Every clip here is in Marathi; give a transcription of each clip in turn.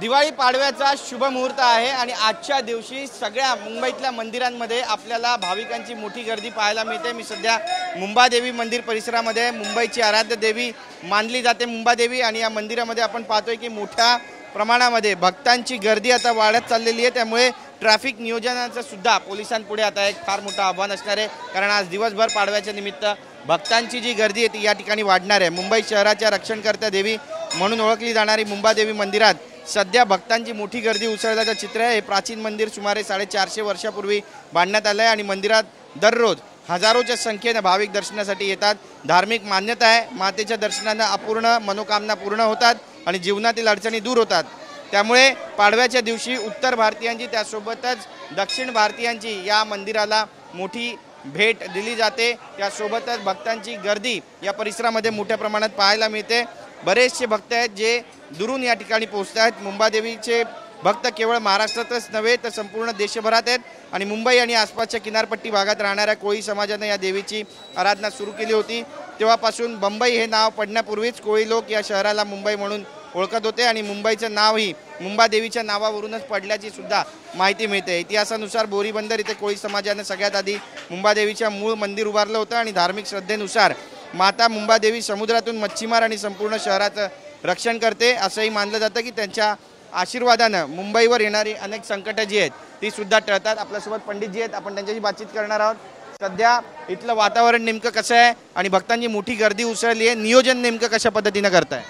दिवाळी पाडव्याचा शुभ मुहूर्त आहे आणि आजच्या दिवशी सगळ्या मुंबईतल्या मंदिरांमध्ये आपल्याला भाविकांची मोठी गर्दी पाहायला मिळते। मी सध्या मुंबादेवी मंदिर परिसरामध्ये मुंबईची आराध्य देवी मानली जाते मुंबादेवी, आणि या मंदिरामध्ये आपण पाहतोय की मोठ्या प्रमाणामध्ये भक्तांची गर्दी आता वाढत चाललेली आहे। त्यामुळे ट्रॅफिक नियोजनाचं सुद्धा पोलिसांपुढे आता एक फार मोठं आव्हान असणार आहे, कारण आज दिवसभर पाडव्याच्या निमित्त भक्तांची जी गर्दी आहे ती या ठिकाणी वाढणार आहे। मुंबई शहराच्या रक्षणकर्त्या देवी म्हणून ओळखली जाणारी मुंबादेवी मंदिरात सध्या भक्तांची मोठी गर्दी उसळल्याचं चित्र आहे। हे प्राचीन मंदिर सुमारे 450 वर्षापूर्वी बांधण्यात आलं आहे आणि मंदिरात दररोज हजारोच्या संख्येने भाविक दर्शनासाठी येतात। धार्मिक मान्यता आहे मातेच्या दर्शनाने अपूर्ण मनोकामना पूर्ण होतात आणि जीवनातील अडचणी दूर होतात। त्यामुळे पाडव्याच्या दिवशी उत्तर भारतीयांची त्यासोबतच दक्षिण भारतीयांची या मंदिराला मोठी भेट दिली जाते। त्यासोबतच भक्तांची गर्दी या परिसरामध्ये मोठ्या प्रमाणात पाहायला मिळते। बरेचसे भक्त आहेत जे दुरून या ठिकाणी पोहोचत आहेत। मुंबादेवीचे भक्त केवळ महाराष्ट्रातच नव्हे तर संपूर्ण देशभरात आहेत आणि मुंबई आणि आसपासच्या किनारपट्टी भागात राहणाऱ्या कोळी समाजाने या देवीची आराधना सुरू केली होती। तेव्हापासून मुंबई हे नाव पडण्यापूर्वीच कोळी लोक या शहराला मुंबई म्हणून ओळखत होते आणि मुंबईचं नावही मुंबादेवीच्या नावावरूनच पडल्याची सुद्धा माहिती मिळते। इतिहासानुसार बोरीबंदर इथे कोळी समाजाने सगळ्यात आधी मुंबादेवीच्या मूळ मंदिर उभारलं होतं आणि धार्मिक श्रद्धेनुसार माता मुंबादेवी समुद्रातून मच्छीमार आणि संपूर्ण शहराचं रक्षण करते असंही मानलं जातं की त्यांच्या आशीर्वादानं मुंबईवर येणारी अनेक संकटं जी आहेत ती सुद्धा टळतात। आपल्यासोबत पंडितजी आहेत, आपण त्यांच्याशी बातचीत करणार आहोत। सध्या इथलं वातावरण नेमकं कसं आहे आणि भक्तांची मोठी गर्दी उसळली आहे, नियोजन नेमकं कशा पद्धतीनं करताय?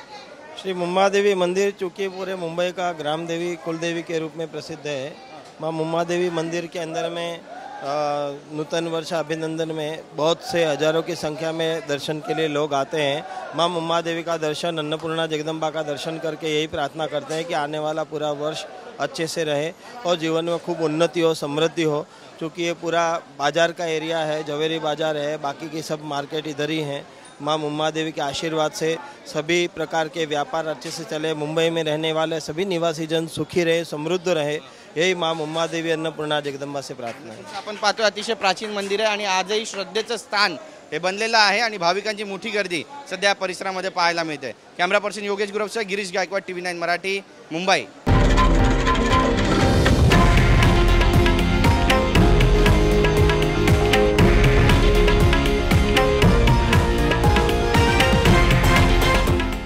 श्री मुंबादेवी मंदिर चूँकि पूरे मुंबई का ग्राम देवी कुलदेवी के रूप में प्रसिद्ध है। माँ मुंबादेवी मंदिर के अंदर में नूतन वर्ष अभिनंदन में बहुत से हजारों की संख्या में दर्शन के लिए लोग आते हैं। माँ मुंबादेवी का दर्शन, अन्नपूर्णा जगदम्बा का दर्शन करके यही प्रार्थना करते हैं कि आने वाला पूरा वर्ष अच्छे से रहे और जीवन में खूब उन्नति हो, समृद्धि हो। क्योंकि ये पूरा बाज़ार का एरिया है, जवेरी बाज़ार है, बाकी की सब मार्केट इधर ही हैं। माँ मुंबादेवी के आशीर्वाद से सभी प्रकार के व्यापार अच्छे से चले, मुंबई में रहने वाले सभी निवासी जन सुखी रहे, समृद्ध रहे, यही माँ मुंबादेवी अन्नपूर्णा जगदम्बा से प्रार्थना है। आपण पाहतो अतिशय प्राचीन मंदिर आहे आणि आजही श्रद्धेचं स्थान हे बनलेलं आहे आणि भाविकांची मोठी गर्दी सध्या परिसरामध्ये पाहायला मिळते। कॅमेरा पर्सन योगेश गुरवसह गिरीश गायकवाड, TV9 मराठी, मुंबई।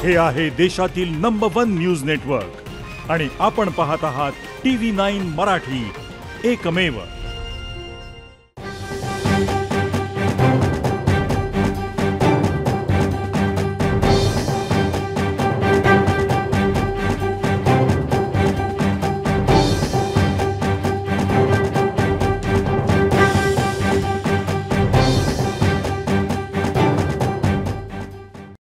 हे आहे देशातील नंबर 1 न्यूज नेटवर्क आणि आपण पाहत आहात TV9 मराठी, एकमेव।